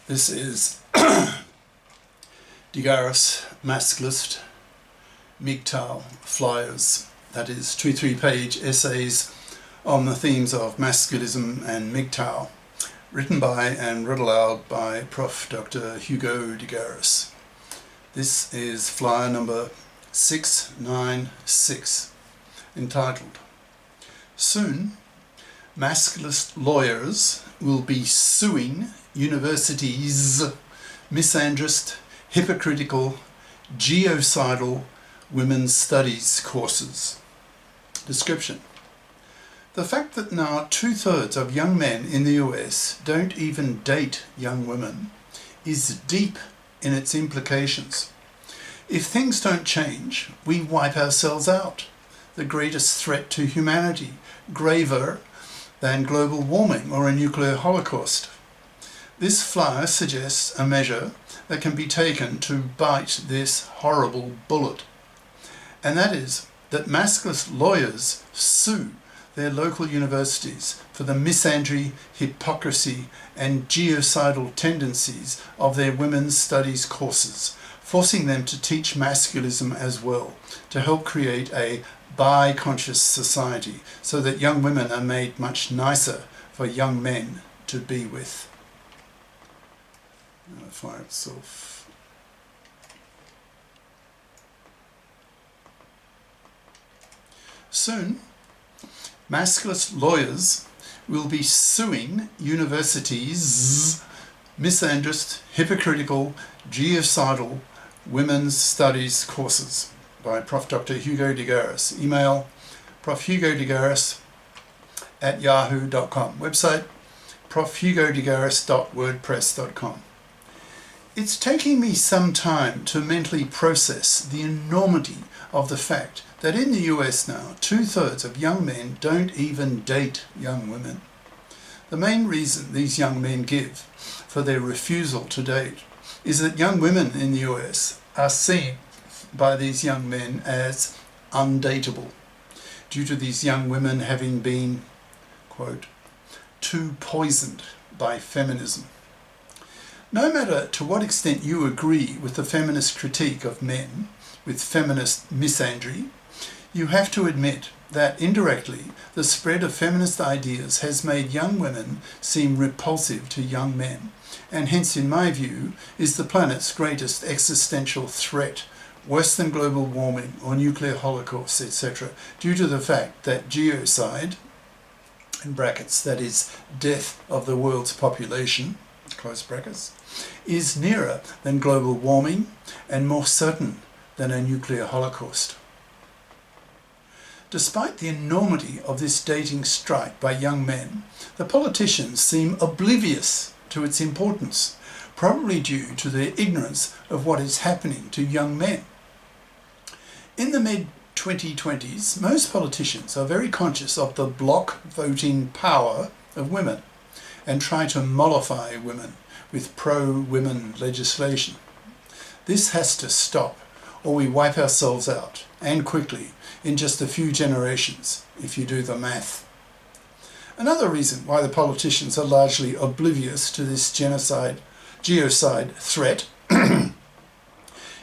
This is Garis, Masculist, MGTOW flyers, that is 2-3-page essays on the themes of masculism and MGTOW, written by and read aloud by Prof. Dr. Hugo de Garis. This is flyer number 696, entitled, "Soon, masculist lawyers will be suing universities' misandrist, hypocritical, geocidal women's studies courses." Description: the fact that now 2/3 of young men in the US don't even date young women is deep in its implications. If things don't change, we wipe ourselves out. The greatest threat to humanity, graver than global warming or a nuclear holocaust. This flyer suggests a measure that can be taken to bite this horrible bullet, and that is that masculist lawyers sue their local universities for the misandry, hypocrisy and geocidal tendencies of their women's studies courses, forcing them to teach masculism as well, to help create a biconscious society so that young women are made much nicer for young men to be with. Fire itself. Soon, masculist lawyers will be suing universities' misandrist, hypocritical, geocidal women's studies courses, by Prof. Dr. Hugo de Garis. Email profhugodegaris@yahoo.com. Website profhugodegaris.wordpress.com. It's taking me some time to mentally process the enormity of the fact that in the US now, 2/3 of young men don't even date young women. The main reason these young men give for their refusal to date is that young women in the US are seen by these young men as undateable, due to these young women having been, quote, too poisoned by feminism. No matter to what extent you agree with the feminist critique of men, with feminist misandry, you have to admit that indirectly the spread of feminist ideas has made young women seem repulsive to young men, and hence, in my view, is the planet's greatest existential threat, worse than global warming or nuclear holocaust, etc., due to the fact that geocide, in brackets, that is, death of the world's population, close brackets, is nearer than global warming and more certain than a nuclear holocaust. Despite the enormity of this dating strike by young men, the politicians seem oblivious to its importance, probably due to their ignorance of what is happening to young men. In the mid-2020s, most politicians are very conscious of the bloc voting power of women and try to mollify women with pro-women legislation. This has to stop, or we wipe ourselves out, and quickly, in just a few generations, if you do the math. Another reason why the politicians are largely oblivious to this geocide threat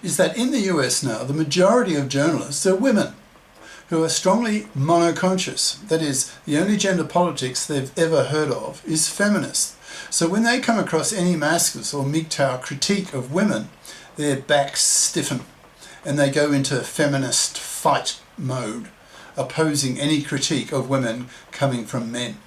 is that in the US now, the majority of journalists are women who are strongly monoconscious. That is, the only gender politics they've ever heard of is feminist. So when they come across any masculist or MGTOW critique of women, their backs stiffen and they go into feminist fight mode, opposing any critique of women coming from men.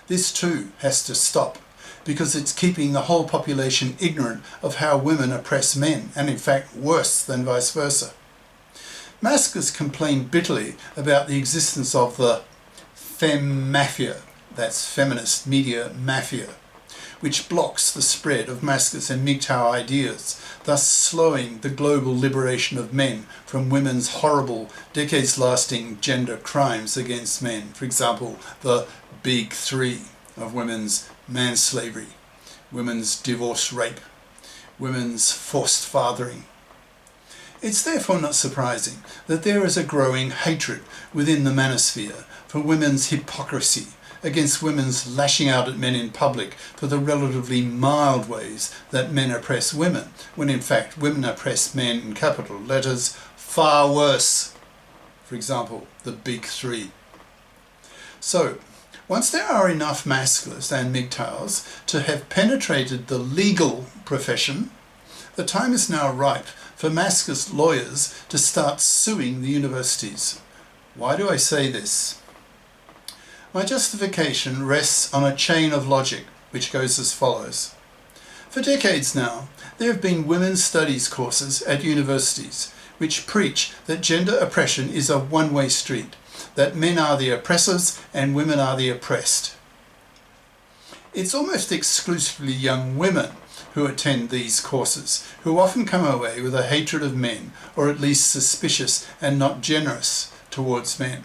This too has to stop, because it's keeping the whole population ignorant of how women oppress men, and in fact worse than vice versa. Masculists complain bitterly about the existence of the femme mafia, that's feminist media mafia, which blocks the spread of masculist and MGTOW ideas, thus slowing the global liberation of men from women's horrible, decades-lasting gender crimes against men. For example, the big three of women's manslavery, women's divorce rape, women's forced fathering. It's therefore not surprising that there is a growing hatred within the manosphere for women's hypocrisy, against women's lashing out at men in public for the relatively mild ways that men oppress women, when in fact women oppress men in capital letters far worse. For example, the big three. So, once there are enough masculists and MGTOWs to have penetrated the legal profession, the time is now ripe for masculist lawyers to start suing the universities. Why do I say this? My justification rests on a chain of logic which goes as follows. For decades now, there have been women's studies courses at universities which preach that gender oppression is a one-way street, that men are the oppressors and women are the oppressed. It's almost exclusively young women who attend these courses, who often come away with a hatred of men, or at least suspicious and not generous towards men.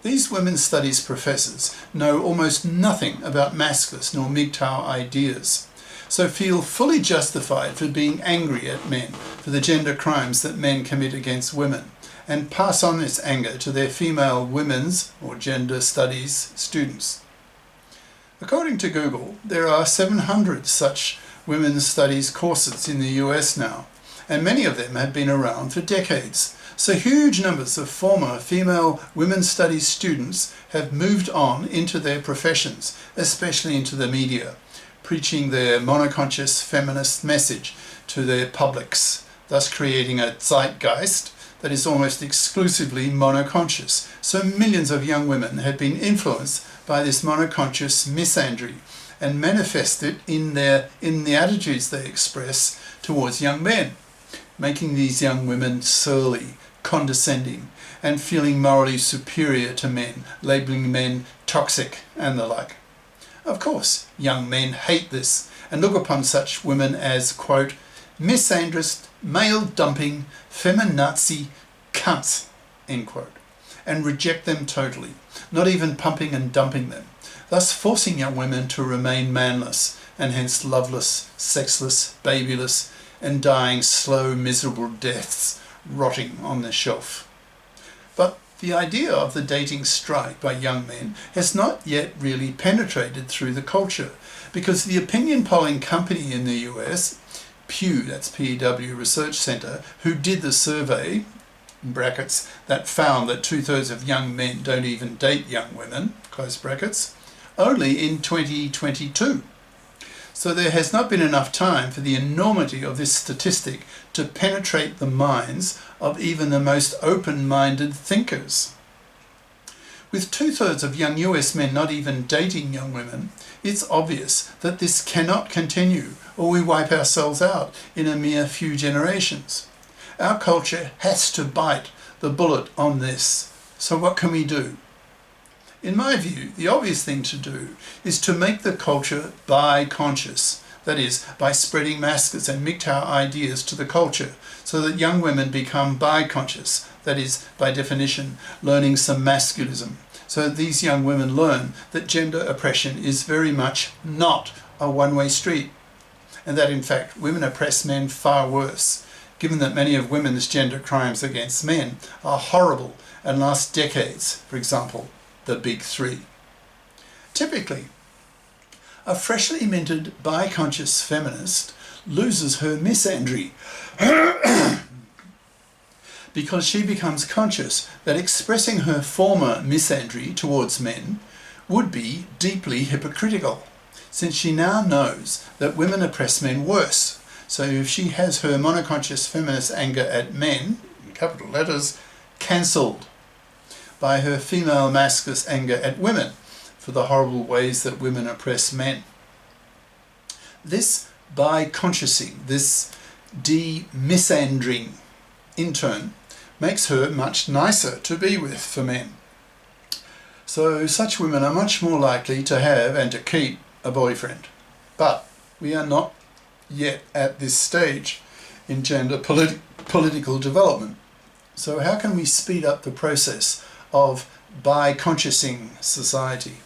These women's studies professors know almost nothing about masculist nor MGTOW ideas, so feel fully justified for being angry at men for the gender crimes that men commit against women, and pass on this anger to their female women's or gender studies students. According to Google, there are 700 such women's studies courses in the US now, and many of them have been around for decades. So huge numbers of former female women's studies students have moved on into their professions, especially into the media, preaching their monoconscious feminist message to their publics, thus creating a zeitgeist that is almost exclusively monoconscious. So millions of young women have been influenced by this monoconscious misandry and manifest it in the attitudes they express towards young men, making these young women surly, condescending, and feeling morally superior to men, labelling men toxic and the like. Of course, young men hate this and look upon such women as, quote, misandrist, male-dumping, feminazi cunts, end quote, and reject them totally, not even pumping and dumping them, thus forcing young women to remain manless and hence loveless, sexless, babyless, and dying slow, miserable deaths, rotting on the shelf. But the idea of the dating strike by young men has not yet really penetrated through the culture, because the opinion polling company in the US, Pew, that's P-E-W Research Center, who did the survey, in brackets, that found that 2/3 of young men don't even date young women, close brackets, only in 2022. So there has not been enough time for the enormity of this statistic to penetrate the minds of even the most open-minded thinkers. With 2/3 of young US men not even dating young women, it's obvious that this cannot continue, or we wipe ourselves out in a mere few generations. Our culture has to bite the bullet on this. So what can we do? In my view, the obvious thing to do is to make the culture biconscious, that is, by spreading masculist and MGTOW ideas to the culture, so that young women become biconscious, that is, by definition, learning some masculism, so that these young women learn that gender oppression is very much not a one-way street, and that in fact women oppress men far worse, given that many of women's gender crimes against men are horrible and last decades, for example, the big three. Typically, a freshly minted biconscious feminist loses her misandry because she becomes conscious that expressing her former misandry towards men would be deeply hypocritical, since she now knows that women oppress men worse. So if she has her monoconscious feminist anger at men, in capital letters, cancelled by her female masculinist anger at women for the horrible ways that women oppress men. This biconsciousing, this de-misandering, in turn, makes her much nicer to be with for men. So such women are much more likely to have and to keep a boyfriend. But we are not yet at this stage in gender political development. So how can we speed up the process of biconsciousing society?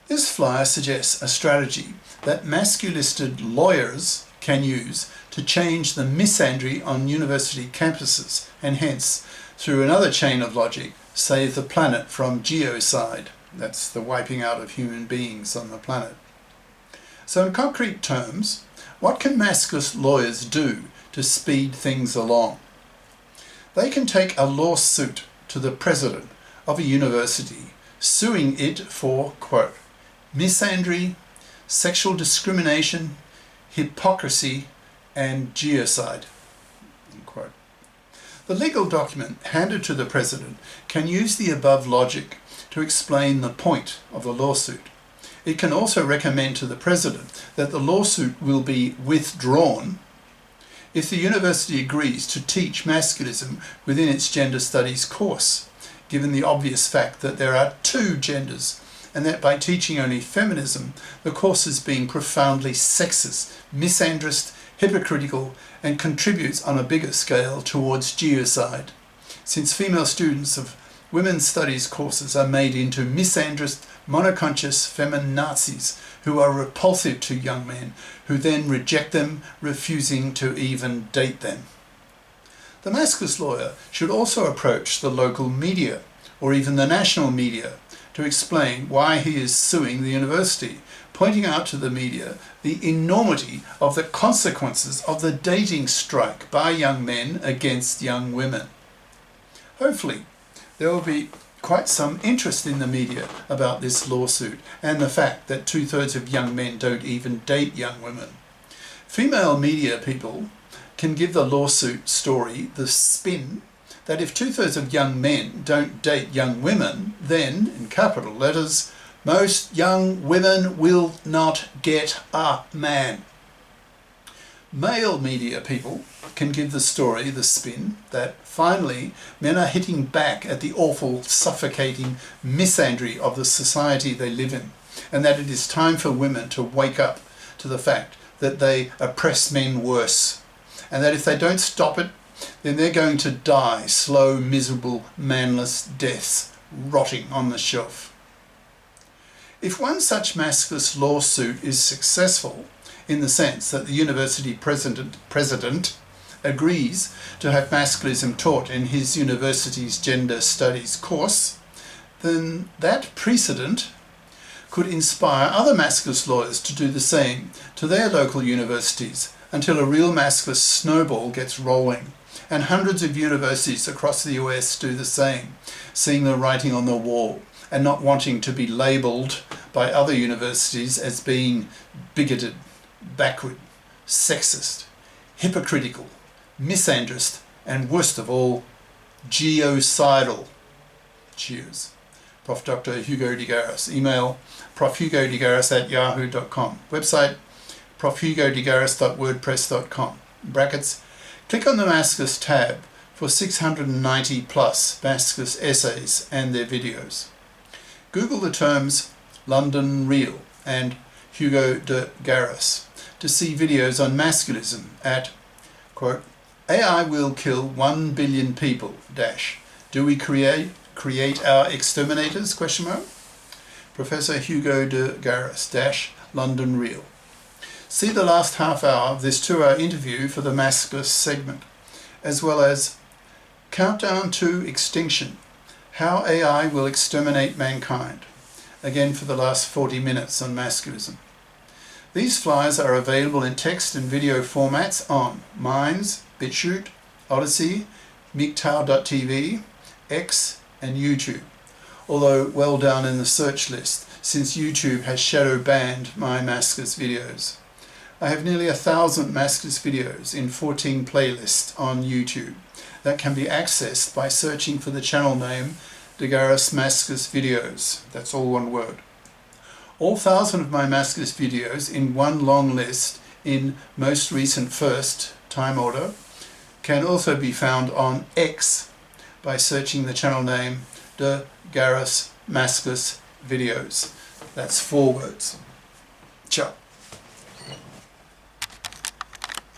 This flyer suggests a strategy that masculisted lawyers can use to change the misandry on university campuses and hence, through another chain of logic, save the planet from Geocidal. That's the wiping out of human beings on the planet. So in concrete terms, what can masculist lawyers do to speed things along? They can take a lawsuit to the president of a university, suing it for, quote, misandry, sexual discrimination, hypocrisy, and geocide, unquote. The legal document handed to the president can use the above logic to explain the point of the lawsuit. It can also recommend to the president that the lawsuit will be withdrawn if the university agrees to teach masculism within its gender studies course, given the obvious fact that there are two genders, and that by teaching only feminism, the course is being profoundly sexist, misandrist, hypocritical, and contributes on a bigger scale towards geocide, since female students of women's studies courses are made into misandrist, monoconscious feminazis who are repulsive to young men, who then reject them, refusing to even date them. The masculist lawyer should also approach the local media, or even the national media, to explain why he is suing the university, pointing out to the media the enormity of the consequences of the dating strike by young men against young women. Hopefully, there will be quite some interest in the media about this lawsuit and the fact that 2/3 of young men don't even date young women. Female media people can give the lawsuit story the spin that if 2/3 of young men don't date young women, then, in capital letters, most young women will not get a man. Male media people can give the story the spin that finally men are hitting back at the awful, suffocating misandry of the society they live in, and that it is time for women to wake up to the fact that they oppress men worse, and that if they don't stop it, then they're going to die slow, miserable, manless deaths, rotting on the shelf. If one such masculist lawsuit is successful, in the sense that the university president agrees to have masculism taught in his university's gender studies course, then that precedent could inspire other masculist lawyers to do the same to their local universities until a real masculist snowball gets rolling, and hundreds of universities across the US do the same, seeing the writing on the wall and not wanting to be labelled by other universities as being bigoted, backward, sexist, hypocritical, misandrist, and worst of all, geocidal. Cheers. Prof. Dr. Hugo de Garis. Email profhugodegaris@yahoo.com. Website profhugodegaris.wordpress.com. Brackets. Click on the Masculist tab for 690 plus Masculist essays and their videos. Google the terms London Real and Hugo de Garis to see videos on masculism at, quote, AI will kill 1 billion people, dash. Do we create our exterminators, question mark? Professor Hugo de Garis, dash, London Real. See the last half hour of this 2-hour interview for the masculist segment, as well as Countdown to Extinction, How AI Will Exterminate Mankind, again for the last 40 minutes on masculism. These flyers are available in text and video formats on Minds, BitChute, Odyssey, MGTOW.tv, X and YouTube, although well down in the search list since YouTube has shadow banned my masculist videos. I have nearly 1,000 masculist videos in 14 playlists on YouTube that can be accessed by searching for the channel name De Garis Masculist Videos. That's all one word. All 1,000 of my masculist videos in one long list in most recent first time order can also be found on X by searching the channel name De Garis Masculist Videos. That's 4 words. Ciao.